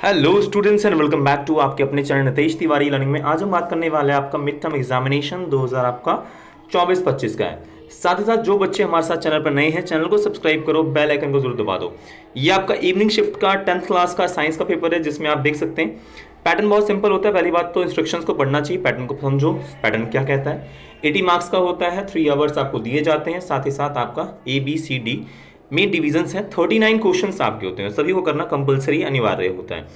Hello students and welcome back to आपके अपने channel Nitesh Tiwari learning में। आज हम बात करने वाले हैं आपका मिड टर्म एग्जामिनेशन 2000 आपका 24-25 का है। साथ ही साथ जो बच्चे हमारे साथ चैनल पर नए हैं, चैनल को सब्सक्राइब करो, बेल आइकन को जरूर दबा दो। ये आपका इवनिंग शिफ्ट का 10th क्लास का साइंस का पेपर है, जिसमें आप देख सकते हैं पैटर्न बहुत सिंपल होता है। पहली बात तो इंस्ट्रक्शंस को पढ़ना चाहिए, पैटर्न को समझो, पैटर्न क्या कहता है। 80 मार्क्स का होता है, 3 आवर्स आपको दिए जाते हैं। साथ ही साथ आपका ABCD में डिविजन्स हैं, 39 क्वेश्चंस आपके होते हैं, सभी को करना कंपलसरी अनिवार्य होता है।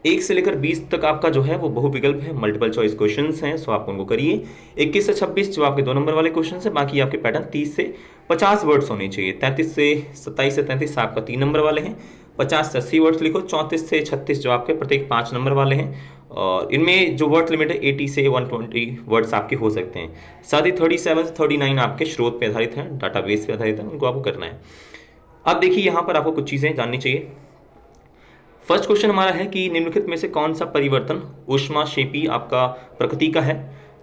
1 से लेकर 20 तक आपका जो है वो बहुविकल्प है, मल्टीपल चॉइस क्वेश्चंस हैं, सो आप उनको करिए। 21 से 26 जो आपके 2 नंबर वाले क्वेश्चन है, बाकी आपके पैटर्न 30 से 50 वर्ड्स होने चाहिए। 33 से 27 से 33 आपका 3 नंबर वाले हैं। 50 से 80 वर्ड्स लिखो। 34 से 36 जो आपके प्रत्येक 5 नंबर वाले हैं, और इनमें जो वर्ड लिमिट है 80 से 120 वर्ड्स आपके हो सकते हैं। साथ ही 37 से 39 आपके स्रोत पे आधारित हैं, डाटाबेस पे आधारित हैं, उनको आपको करना है। अब देखिए यहाँ पर आपको कुछ चीज़ें जाननी चाहिए। फर्स्ट क्वेश्चन हमारा है कि निम्नलिखित में से कौन सा परिवर्तन ऊष्माक्षेपी आपका प्रकृति का है।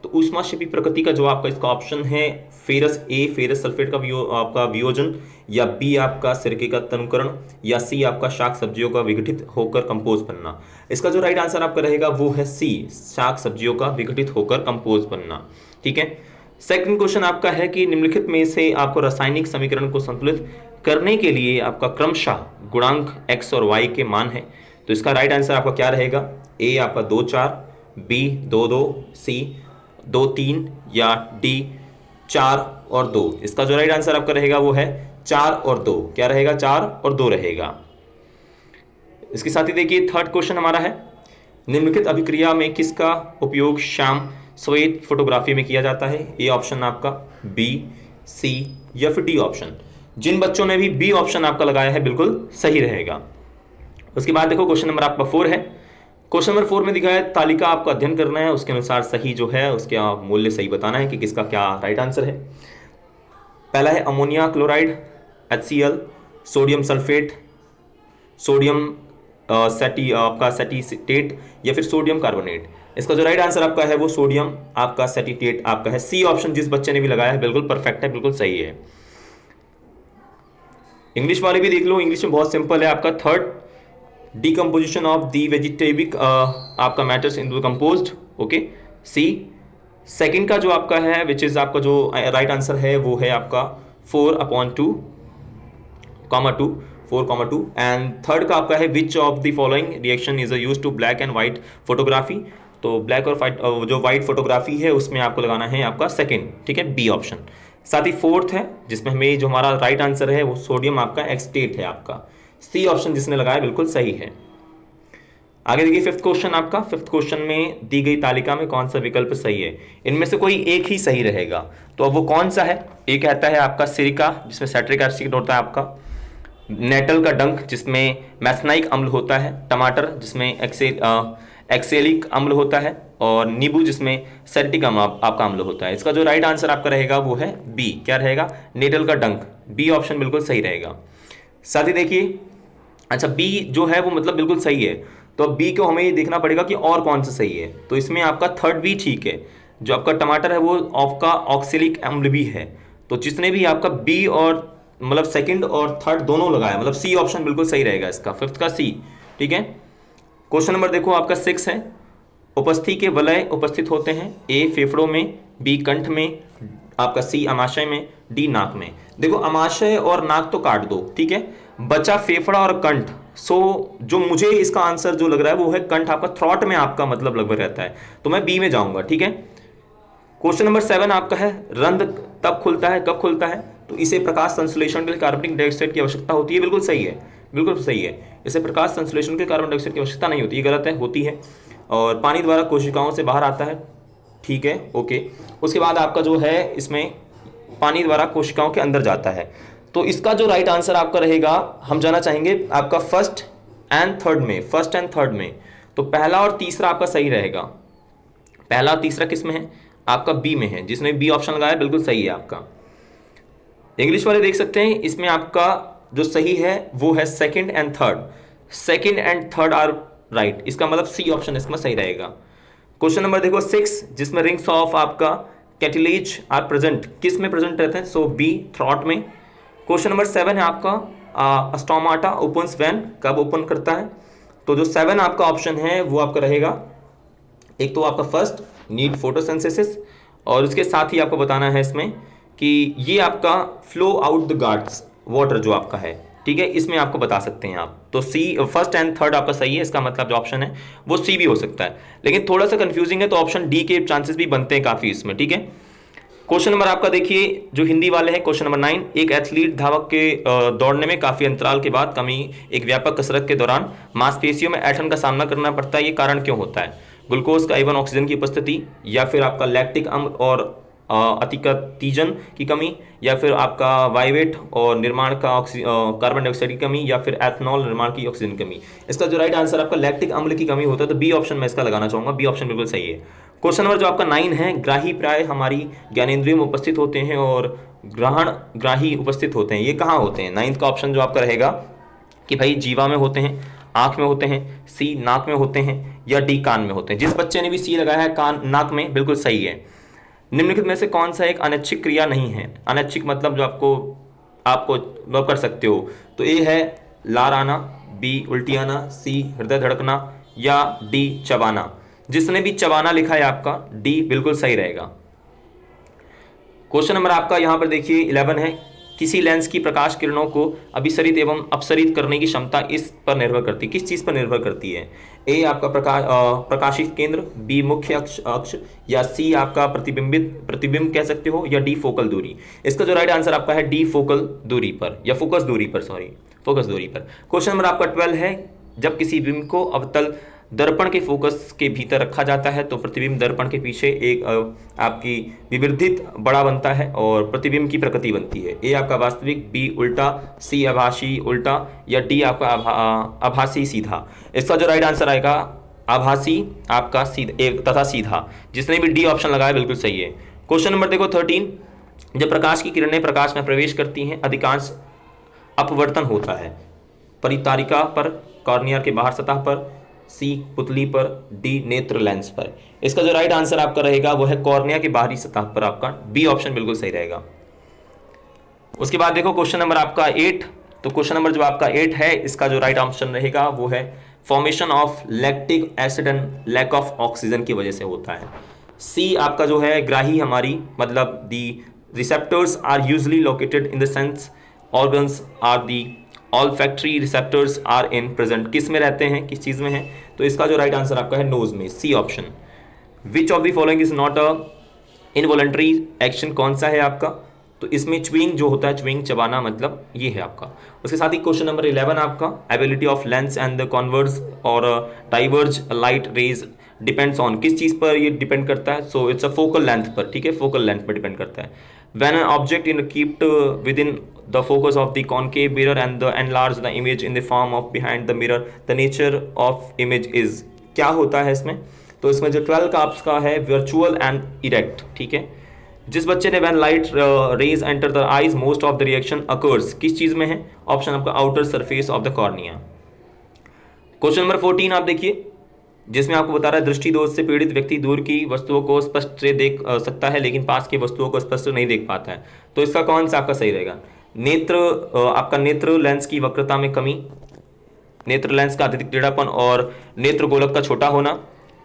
तो ऊष्माक्षेपी प्रकृति का जो आपका इसका ऑप्शन है फेरस ए फेरस सल्फेट का आपका वियोजन, या बी आपका सिरके का तनुकरण, या सी आपका शाक सब्जियों का विघटित होकर कंपोज बनना। इसका जो राइट आंसर आपका रहेगा वो है सी, शाक सब्जियों का विघटित होकर कंपोज बनना। ठीक है। सेकंड क्वेश्चन आपका है कि निम्नलिखित में से आपको रासायनिक समीकरण को संतुलित करने के लिए आपका क्रमशः गुणांक x और y के मान है। तो इसका राइट आंसर आपका क्या रहेगा। ए आपका 2 4, बी 2 2, सी 2 3, या डी 4 और 2। इसका जो राइट आंसर आपका रहेगा वो है 4 और 2। क्या रहेगा, 4 और 2 रहेगा। इसके साथ ही देखिए थर्ड क्वेश्चन हमारा है, निम्नलिखित अभिक्रिया में किसका उपयोग श्याम श्वेत फोटोग्राफी में किया जाता है। ए ऑप्शन आपका, बी, सी या फिर डी ऑप्शन। जिन बच्चों ने भी बी ऑप्शन आपका लगाया है बिल्कुल सही रहेगा। उसके बाद देखो क्वेश्चन नंबर आपका 4 है। क्वेश्चन नंबर 4 में दिखा है तालिका आपको अध्ययन करना है, उसके अनुसार सही जो है उसके मूल्य सही बताना है कि किसका क्या राइट आंसर है। पहला है ammonia chloride, HCl, sodium sulphate, sodium आपका सेटिटेट, या फिर सोडियम कार्बोनेट। इसका जो राइट आंसर आपका है वो सोडियम आपका सेटिटेट आपका है। सी ऑप्शन जिस बच्चे ने भी लगाया है बिल्कुल परफेक्ट है, बिल्कुल सही है। इंग्लिश वाले भी देख लो, इंग्लिश में बहुत सिंपल है आपका। Third decomposition of the vegetable आपका matters into composed, okay, C. Second का जो आपका है विच इज आपका जो राइट आंसर है वो है आपका 4/2, 4,2। एंड थर्ड का आपका है which of the following reaction is use to black and white photography. तो ब्लैक और व्हाइट जो व्हाइट फोटोग्राफी है उसमें आपको लगाना है आपका सेकंड, ठीक है, बी ऑप्शन। साथ ही फोर्थ है जिसमें हमें जो हमारा राइट आंसर है वो सोडियम आपका एक्सटेट है आपका। सी ऑप्शन जिसने लगाया बिल्कुल सही है। आगे देखिए फिफ्थ क्वेश्चन आपका। फिफ्थ क्वेश्चन में दी गई तालिका में कौन सा विकल्प सही है। इनमें से कोई एक ही सही रहेगा, तो अब वो कौन सा है। एक कहता है आपका सिरिका जिसमें सैट्रिक एसिड होता है आपका, नेटल का डंक जिसमें मैथनाइक अम्ल होता है, टमाटर जिसमें एक्सेलिक अम्ल होता है, और नींबू जिसमें सेल्टिक आपका अम्ल होता है। इसका जो राइट आंसर आपका रहेगा वो है बी, क्या रहेगा, नेटल का डंक। बी ऑप्शन बिल्कुल सही रहेगा। साथ ही देखिए, अच्छा बी जो है वो मतलब बिल्कुल सही है, तो अब बी को हमें ये देखना पड़ेगा कि और कौन सा सही है। तो इसमें आपका थर्ड भी ठीक है, जो आपका टमाटर है वो आपका ऑक्सेलिक अम्ल भी है। तो जिसने भी आपका बी और मतलब सेकंड और थर्ड दोनों लगाया, मतलब सी ऑप्शन बिल्कुल सही रहेगा इसका, फिफ्थ का सी। ठीक है। क्वेश्चन नंबर देखो आपका 6 है। उपस्थि के वलय उपस्थित होते हैं, ए फेफड़ों में, बी कंठ में, आपका सी अमाशय में, डी नाक में। देखो अमाशय और नाक तो काट दो, ठीक है, बचा फेफड़ा और कंठ। सो जो मुझे इसका आंसर जो लग रहा है वो है कंठ, आपका थ्रॉट में आपका मतलब लगभग रहता है, तो मैं बी में जाऊंगा। ठीक है। क्वेश्चन नंबर 7 आपका है, रंध्र तब खुलता है, कब खुलता है। तो इसे प्रकाश संश्लेषण के लिए कार्बनिक डाइऑक्साइड की आवश्यकता होती है, बिल्कुल सही है, बिल्कुल सही है। इसे प्रकाश संश्लेषण के कार्बन डाइऑक्साइड की आवश्यकता नहीं होती, ये गलत है, होती है। और पानी द्वारा कोशिकाओं से बाहर आता है, ठीक है, ओके। उसके बाद आपका जो है इसमें पानी द्वारा कोशिकाओं के अंदर जाता है। तो इसका जो राइट आंसर आपका रहेगा, हम जाना चाहेंगे आपका फर्स्ट एंड थर्ड में। तो पहला और तीसरा आपका सही रहेगा। पहला और तीसरा किस में है, आपका बी में है। जिसने बी ऑप्शन लगाया बिल्कुल सही है आपका। इंग्लिश वाले देख सकते हैं, इसमें आपका जो सही है वो है second and third are right. इसका मतलब सी ऑप्शन इसमें सही रहेगा। क्वेश्चन नंबर देखो 6, जिसमें रिंग्स ऑफ आपका कैटिलेज आर प्रेजेंट, किस में प्रेजेंट रहते हैं, सो बी थ्रॉट में। क्वेश्चन नंबर 7 है आपका स्टोमाटा ओपन्स व्हेन, कब ओपन करता है, तो जो 7 आपका ऑप्शन है वो आपका रहेगा, एक तो आपका फर्स्ट नीड फोटोसिंथेसिस, और उसके साथ ही आपको बताना है इसमें कि ये आपका flow out the guards water जो आपका है, ठीक है, इसमें आपको बता सकते हैं आप। तो सी फर्स्ट एंड थर्ड आपका सही है, इसका मतलब जो ऑप्शन है वो सी भी हो सकता है, लेकिन थोड़ा सा कंफ्यूजिंग है, तो ऑप्शन डी के चांसेस भी बनते हैं काफ़ी इसमें, ठीक है। क्वेश्चन नंबर आपका देखिए जो हिंदी वाले हैं, क्वेश्चन नंबर 9, एक एथलीट धावक के दौड़ने में काफी अंतराल के बाद कमी एक व्यापक कसरत के दौरान मांसपेशियों में ऐंठन का सामना करना पड़ता है, ये कारण क्यों होता है? ग्लूकोज का एवं ऑक्सीजन की उपस्थिति, या फिर आपका लैक्टिक अम्ल और अतिकतीजन की कमी, या फिर आपका वाइवेट और निर्माण का कार्बन डाइऑक्साइड की कमी, या फिर एथनॉल निर्माण की ऑक्सीजन कमी। इसका जो राइट आंसर आपका लैक्टिक अम्ल की कमी होता है, तो बी ऑप्शन मैं इसका लगाना चाहूंगा, बी ऑप्शन बिल्कुल सही है। क्वेश्चन नंबर जो आपका 9 है, ग्राही प्राय हमारी ज्ञानेंद्रियों में उपस्थित होते हैं और ग्राही उपस्थित होते हैं, ये कहाँ होते हैं? 9th का ऑप्शन जो आपका रहेगा कि भाई जीवा में होते हैं, आंख में होते हैं, सी नाक में होते हैं, या डी कान में होते हैं। जिस बच्चे ने भी सी लगाया है कान नाक में, बिल्कुल सही है। निम्नलिखित में से कौन सा एक अनैच्छिक क्रिया नहीं है? अनैच्छिक मतलब जो आपको कर सकते हो, तो ए है लार आना, बी उल्टी आना, सी हृदय धड़कना, या डी चबाना। जिसने भी चबाना लिखा है आपका डी बिल्कुल सही रहेगा। क्वेश्चन नंबर आपका यहां पर देखिए 11 है, किसी लेंस की प्रकाश किरणों को अभिसरित एवं अपसरित करने की क्षमता इस पर निर्भर करती है, किस चीज पर निर्भर करती है? ए आपका प्रकाशित केंद्र, बी मुख्य अक्ष, या सी आपका प्रतिबिंब कह सकते हो, या डी फोकल दूरी। इसका जो राइट आंसर आपका है डी फोकल दूरी पर, या फोकस दूरी पर, सॉरी फोकस दूरी पर। क्वेश्चन नंबर आपका 12 है, जब किसी बिंब को अवतल दर्पण के फोकस के भीतर रखा जाता है तो प्रतिबिंब दर्पण के पीछे एक आपकी विवर्धित बड़ा बनता है और प्रतिबिंब की प्रकृति बनती है। ए आपका वास्तविक, बी उल्टा, सी आभासी उल्टा, या डी आपका आभासी सीधा। इसका जो राइट आंसर आएगा आभासी आपका सीधा तथा सीधा। जिसने भी डी ऑप्शन लगाया बिल्कुल सही है। क्वेश्चन नंबर देखो 13, जब प्रकाश की किरणें प्रकाश में प्रवेश करती हैं अधिकांश अपवर्तन होता है, परितारिका पर, कॉर्निया के बाहर सतह पर, सी पुतली पर, डी नेत्र लेंस पर। इसका जो राइट आंसर आपका रहेगा वो है कॉर्निया की बाहरी सतह पर, आपका बी ऑप्शन बिल्कुल सही रहेगा। उसके बाद देखो क्वेश्चन नंबर आपका 8, तो क्वेश्चन नंबर जो आपका 8 है, इसका जो राइट ऑप्शन रहेगा वो है formation of lactic acid and lack of oxygen की वजह से होता है। सी आपका जो है ग्राही हमारी, मतलब the receptors are usually located in the sense organs are the olfactory receptors are in present, किस में रहते हैं, किस चीज में है? तो इसका जो राइट आंसर आपका है नोज में, C option. Which of the following is not a involuntary action, कौन सा है आपका? तो इसमें च्विंग जो होता है, च्विंग चबाना, मतलब ये है आपका। उसके साथ ही क्वेश्चन नंबर 11 आपका ability of lens and the converse or diverge light rays depends on, किस चीज पर ये डिपेंड करता है? So it's a focal length पर, ठीक है, फोकल लेंथ पर डिपेंड करता है। When an object in kept within the focus of the concave mirror and the enlarge the image in the form of behind the mirror, the nature of image is, क्या होता है इसमें? तो इसमें जो 12 का आपका है वर्चुअल एंड इरेक्ट, ठीक है। जिस बच्चे ने when light rays enter the eyes most of the reaction occurs, किस चीज में है? ऑप्शन आपका outer surface of the cornea. Question number 14 आप देखिए, जिसमें आपको बता रहा है दृष्टि दोष से पीड़ित व्यक्ति दूर की वस्तुओं को स्पष्ट से देख सकता है लेकिन पास की वस्तुओं को स्पष्ट नहीं देख पाता है। तो इसका कौन सा आपका सही रहेगा? आपका नेत्र लेंस की वक्रता में कमी, नेत्र लेंस का अत्यधिक टेढ़ापन और नेत्र गोलक का छोटा होना,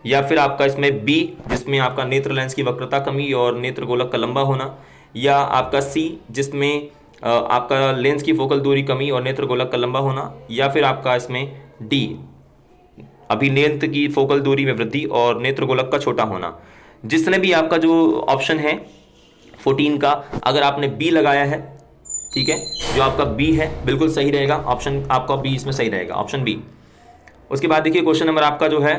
या फिर आपका इसमें बी जिसमें आपका नेत्र लेंस की वक्रता कमी और नेत्र गोलक का लंबा होना, या आपका सी जिसमें आपका लेंस की फोकल दूरी कमी और नेत्र गोलक का लंबा होना, या फिर आपका इसमें डी अभी नेत्र की फोकल दूरी में वृद्धि और नेत्र गोलक का छोटा होना। जिसने भी आपका जो ऑप्शन है 14 का, अगर आपने बी लगाया है, ठीक है, जो आपका बी है बिल्कुल सही रहेगा, ऑप्शन आपका बी इसमें सही रहेगा, ऑप्शन बी। उसके बाद देखिए क्वेश्चन नंबर आपका जो है,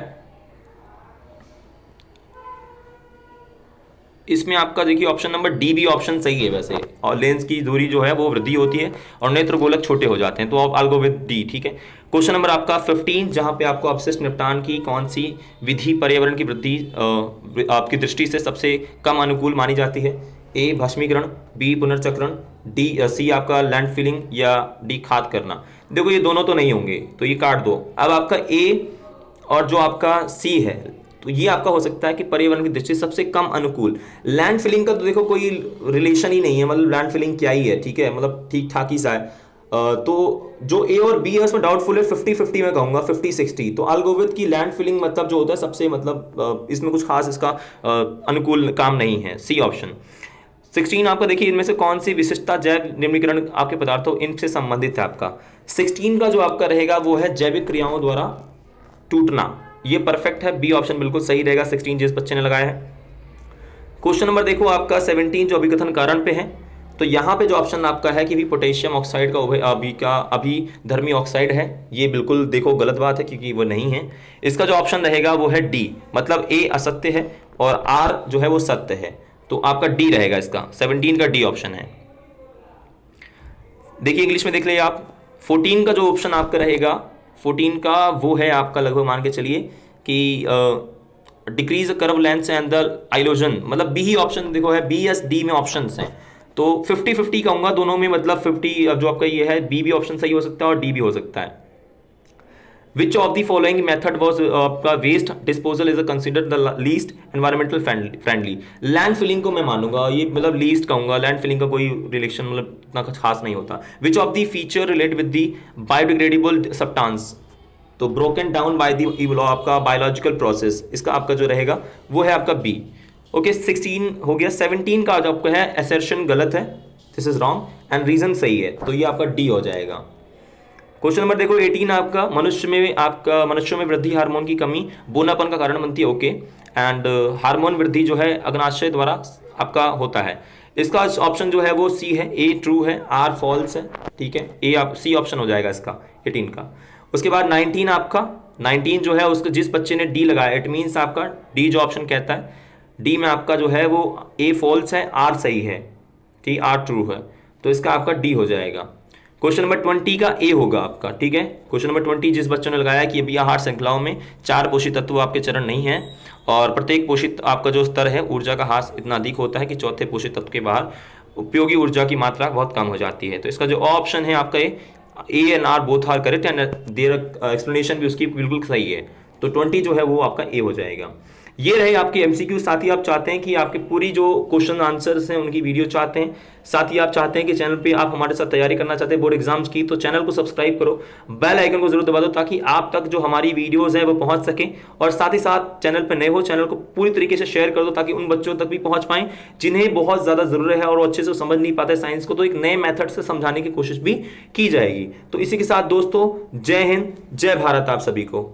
इसमें आपका देखिए ऑप्शन नंबर डी भी ऑप्शन सही है वैसे, और लेंस की दूरी जो है वो वृद्धि होती है और नेत्र गोलक छोटे हो जाते हैं, तो आप आल गो विद डी, ठीक है। क्वेश्चन नंबर आपका 15, जहां पे आपको अपशिष्ट निपटान की कौन सी विधि पर्यावरण की वृद्धि आपकी दृष्टि से सबसे कम अनुकूल मानी जाती है? ए भस्मीकरण, बी पुनर्चक्रण, डी सी आपका लैंड फिलिंग, या डी खाद करना। देखो ये दोनों तो नहीं होंगे तो ये काट दो। अब आपका ए और जो आपका सी है, तो ये आपका हो सकता है कि पर्यावरण की दृष्टि से सबसे कम अनुकूल। लैंड फिलिंग का तो देखो कोई रिलेशन ही नहीं है, मतलब लैंड फिलिंग क्या ही है, ठीक है, मतलब ठीक ठाक ही सा है। तो जो ए और बी है उसमें डाउटफुल है, 50-50 में कहूंगा, 50-60। तो I'll go with की लैंड फिलिंग मतलब जो होता है सबसे मतलब इसमें कुछ खास इसका अनुकूल काम नहीं है, सी ऑप्शन। 16 आपका देखिए इनमें से कौन सी विशिष्टता जैव निम्नीकरण आपके पदार्थों इनसे संबंधित है आपका। 16 का जो आपका रहेगा वो है जैविक क्रियाओं द्वारा टूटना, ये परफेक्ट है, बी ऑप्शन बिल्कुल सही रहेगा 16 जिस बच्चे ने लगाया है। क्वेश्चन नंबर देखो आपका 17 जो अभिकथन कारण पे है, तो यहाँ पे जो ऑप्शन आपका है कि भी पोटेशियम ऑक्साइड का अभिधर्मी ऑक्साइड है, ये बिल्कुल देखो गलत बात है क्योंकि वो नहीं है। इसका जो ऑप्शन रहेगा वो है डी, मतलब ए असत्य है और आर जो है वो सत्य है, तो आपका डी रहेगा, इसका 17 का डी ऑप्शन है। देखिए इंग्लिश में देख लीजिए आप, 14 का जो ऑप्शन आपका रहेगा 14 का वो है आपका लगभग मान के चलिए कि decrease curve length and the आइलोजन, मतलब बी ही ऑप्शन देखो है, बी एस डी में ऑप्शंस हैं, तो 50-50 कहूंगा दोनों में, मतलब 50 जो आपका ये है बी भी ऑप्शन सही हो सकता है और डी भी हो सकता है। Which of the following method was आपका waste disposal is considered the least environmental friendly. Land filling को मैं मानूंगा, ये मतलब लीस्ट कहूंगा, लैंड फिलिंग का कोई रिलेशन मतलब इतना खास नहीं होता। विच of the feature relate with the biodegradable substance, तो ब्रोकन डाउन बाय द आपका बायोलॉजिकल प्रोसेस, इसका आपका जो रहेगा वो है आपका बी। ओके 16 हो गया। 17 का जो आपका है असर्शन गलत है, this is wrong and reason सही है, तो ये आपका डी हो जाएगा। क्वेश्चन नंबर देखो 18 आपका मनुष्यों में वृद्धि हार्मोन की कमी बोनापन का कारण बनती है, ओके, एंड हार्मोन वृद्धि जो है अग्नाशय द्वारा आपका होता है, इसका ऑप्शन जो है वो सी है, ए ट्रू है, आर फॉल्स है, ठीक है, ए आप सी ऑप्शन हो जाएगा इसका 18 का। उसके बाद 19 आपका 19 जो है उसको जिस बच्चे ने डी लगाया, इट मीन्स आपका डी जो ऑप्शन कहता है, डी में आपका जो है वो ए फॉल्स है, आर सही है, ठीक, आर ट्रू है, तो इसका आपका डी हो जाएगा। क्वेश्चन नंबर 20 का ए होगा आपका, ठीक है। क्वेश्चन नंबर 20 जिस बच्चों ने लगाया कि अभी आहार श्रृंखलाओं में 4 पोषित तत्व आपके चरण नहीं है और प्रत्येक पोषित आपका जो स्तर है ऊर्जा का ह्रास इतना अधिक होता है कि चौथे पोषित तत्व के बाहर उपयोगी ऊर्जा की मात्रा बहुत कम हो जाती है, तो इसका जो ऑप्शन है आपका A and R both are correct and their explanation भी उसकी बिल्कुल सही है, तो 20 जो है वो आपका ए हो जाएगा। ये रहे आपके एमसीक्यू। साथ ही आप चाहते हैं कि आपके पूरी जो क्वेश्चन आंसर्स हैं उनकी वीडियो चाहते हैं, साथ ही आप चाहते हैं कि चैनल पे आप हमारे साथ तैयारी करना चाहते हैं बोर्ड एग्जाम्स की, तो चैनल को सब्सक्राइब करो, बेल आइकन को जरूर दबा दो ताकि आप तक जो हमारी वीडियोस हैं वो पहुंच सकें, और साथ ही साथ चैनल पर नए हो चैनल को पूरी तरीके से शेयर कर दो ताकि उन बच्चों तक भी पहुंच पाएं जिन्हें बहुत ज़्यादा ज़रूरत है और वो अच्छे से समझ नहीं पाते साइंस को, तो एक नए मेथड से समझाने की कोशिश भी की जाएगी। तो इसी के साथ दोस्तों जय हिंद, जय भारत आप सभी को।